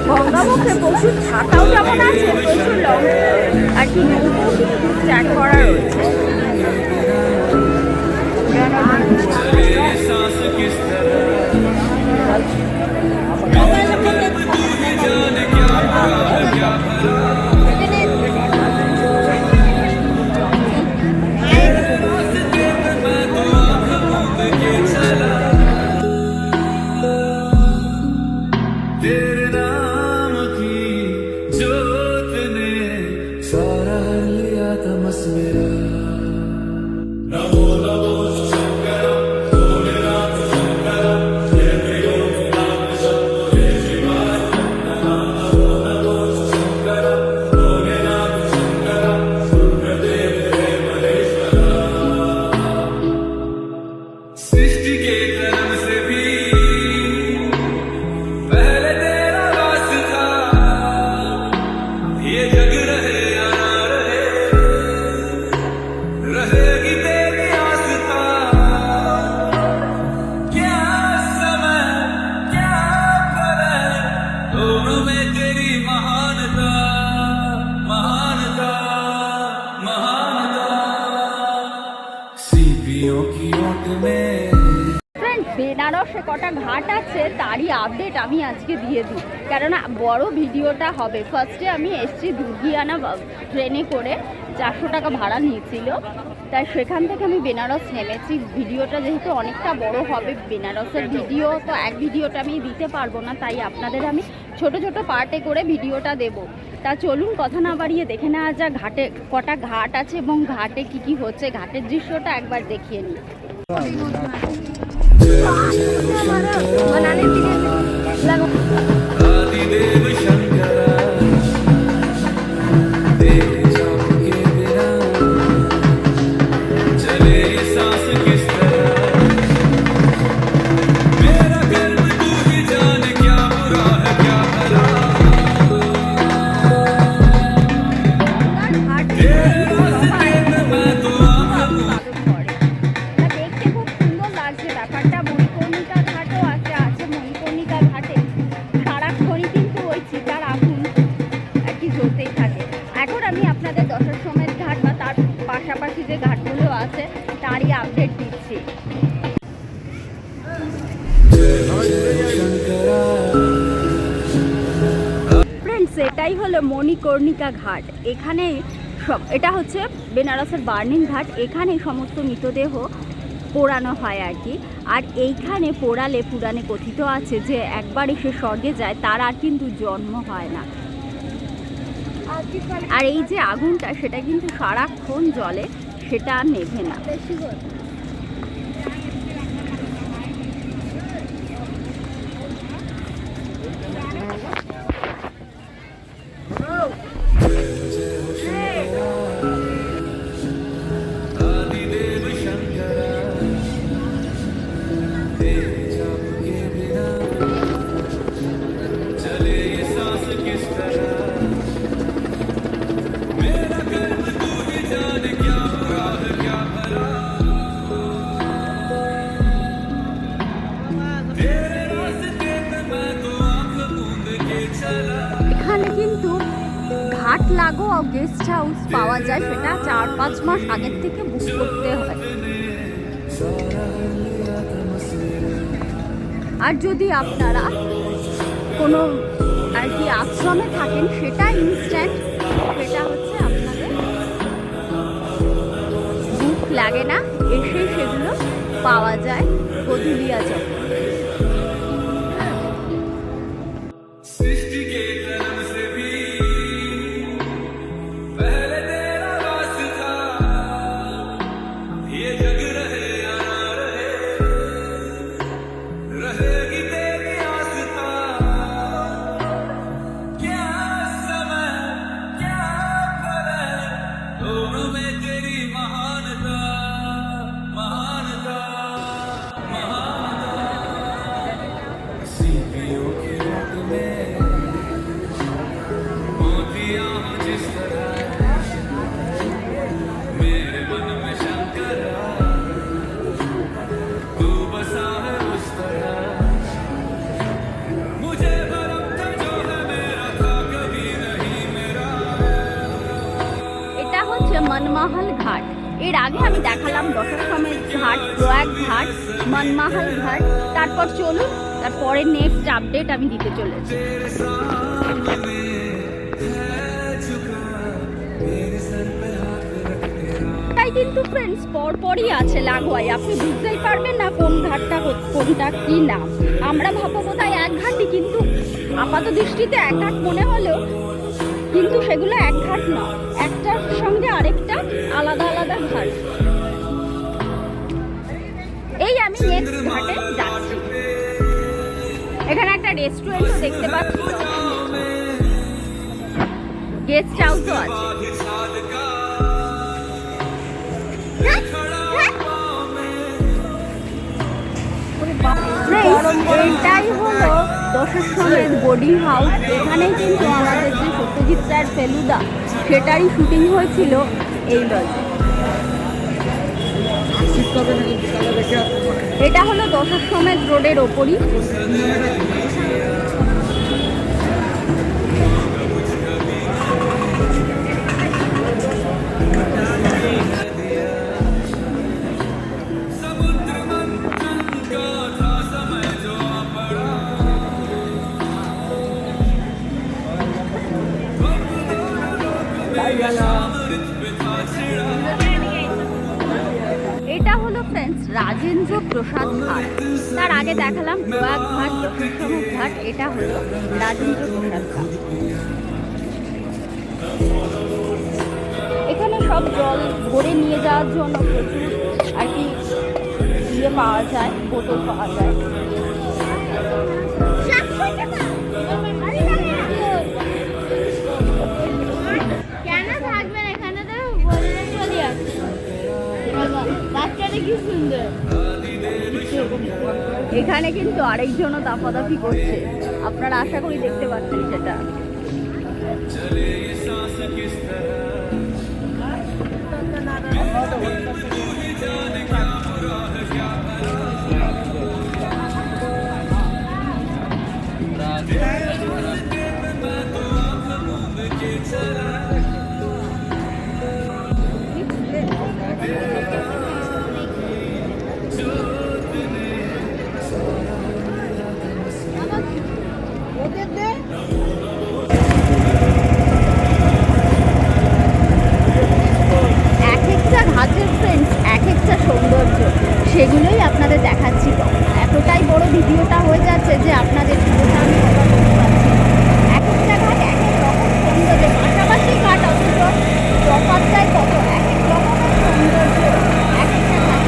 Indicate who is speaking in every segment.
Speaker 1: গঙ্গাবক্ষে প্রচুর ছাতাও যেমন আছে, প্রচুর লং আর কি নৌকো কিন্তু স্ট্যান্ড করা রয়েছে। বেনারসে কটা ঘাট আছে তারই আপডেট আমি আজকে দিয়ে দিই, কেননা বড় ভিডিওটা হবে। ফার্স্টে আমি এসছি দুর্গিয়ানা ট্রেনে করে, 400 টাকা ভাড়া নিয়েছিল, তাই সেখান থেকে আমি বেনারস নেমেছি। ভিডিওটা যেহেতু অনেকটা বড় হবে, বেনারসের ভিডিও তো এক ভিডিওটা আমি দিতে পারবো না, তাই আপনাদের আমি ছোট ছোট পার্টে করে ভিডিওটা দেব। তা চলুন কথা না বাড়িয়ে দেখে নেওয়া যাক ঘাটে কটা ঘাট আছে এবং ঘাটে কি কি হচ্ছে, ঘাটের দৃশ্যটা একবার দেখিয়ে নিই। পাশাপাশি যে ঘাটগুলো আছে তারই আপডেট দিচ্ছি। ফ্রেন্ডস, এটাই হলো মণিকর্ণিকা ঘাট। এখানে এটা হচ্ছে বেনারসের বার্নিং ঘাট। এখানে সমস্ত মৃতদেহ পোড়ানো হয় আর কি। আর এইখানে পোড়ালে পুরাণে কথিত আছে যে একবার এসে স্বর্গে যায় তার আর কিন্তু জন্ম হয় না। আর এই যে আগুনটা সেটা কিন্তু সারাক্ষণ জ্বলে, সেটা আর নেভে না। ঘাট লাগো গেস্ট হাউস পাওয়া যায়, সেটা 4-5 মাস আগের থেকে বুক করতে হয়। আর যদি আপনারা কোনো আর কি আশ্রমে থাকেন সেটা ইনস্ট্যান্ট, সেটা হচ্ছে আপনাদের বুক লাগে না, এসে সেগুলো পাওয়া যায় গধুলিয়া যখন। দেখালাম দশাশ্বমেধ ঘাট, প্রয়াগ ঘাট, মনমাহাল ঘাট। তারপর চলুন তারপরে নেক্সট আপডেট আমি দিতে চলেছি। তাই কিন্তু ফ্রেন্ডস পরপরই আছে লাগোয়াই, আপনি বুঝতেই পারবেন না কোন ঘাটটা কোনটা কি নাম। আমরা ভাববো কোথায় এক ঘাটই, কিন্তু আপাত দৃষ্টিতে এক ঘাট মনে হলেও কিন্তু সেগুলো এক ঘাট না, একটার সঙ্গে আরেকটা আলাদা আলাদা ঘাট। এই আমি নেক্সট ঘাটে যাচ্ছি। এখানে একটা রেস্টুরেন্টও দেখতে পাচ্ছি, গেস্ট হাউসও আছে। এটাই হলো দশাশ্বমেধ বোর্ডিং হাউস। এখানেই কিন্তু আমাদের যে সত্যজিৎ রায়ের ফেলুদা সেটারই শুটিং হয়েছিল এই লজে। এটা হলো দশাশ্বমেধ রোডের ওপরই। এটা হলো ফ্রেন্ডস রাজেন্দ্র প্রসাদ ঘাট। তার আগে দেখালাম প্রয়াগ ঘাট, দশাশ্বমেধ ঘাট। এটা হলো রাজেন্দ্র প্রসাদ ঘাট। এখানে সব জল ভরে নিয়ে যাওয়ার জন্য প্রচুর আর কি ইয়ে পাওয়া যায়, বোতল পাওয়া যায়। এখানে কিন্তু আরেকজনও দাপাদাপি করছে, আপনারা আশা করি দেখতে পাচ্ছেন সেটা। সেগুলোই আপনাদের দেখাচ্ছি। এতটাই বড় ভিডিওটা হয়ে যাচ্ছে যে আপনাদের ভিডিওটা আমি কভার করতে পারছি। এক একটা ঘাট এক এক রকম সৌন্দর্য, পাশাপাশি ঘাট অথচ তফাৎটাই কত, এক এক রকমের সৌন্দর্য এক একটা ঘাট।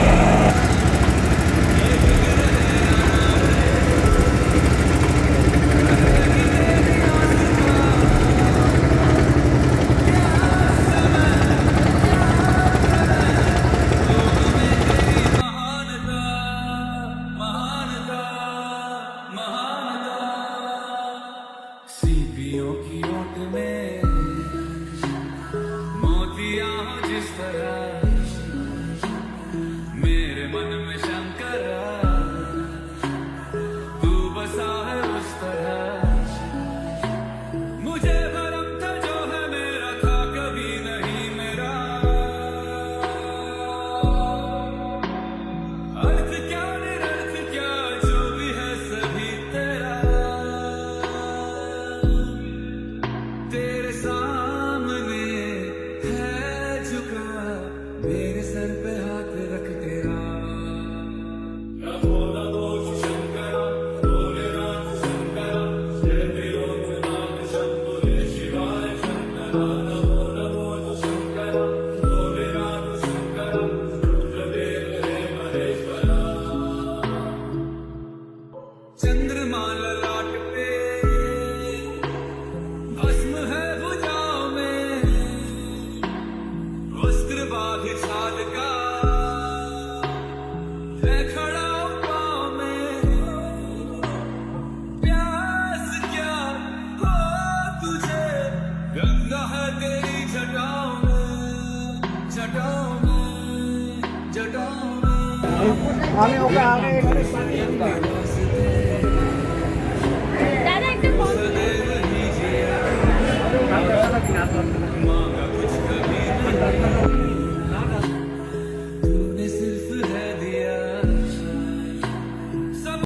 Speaker 2: আমি ওকে আগে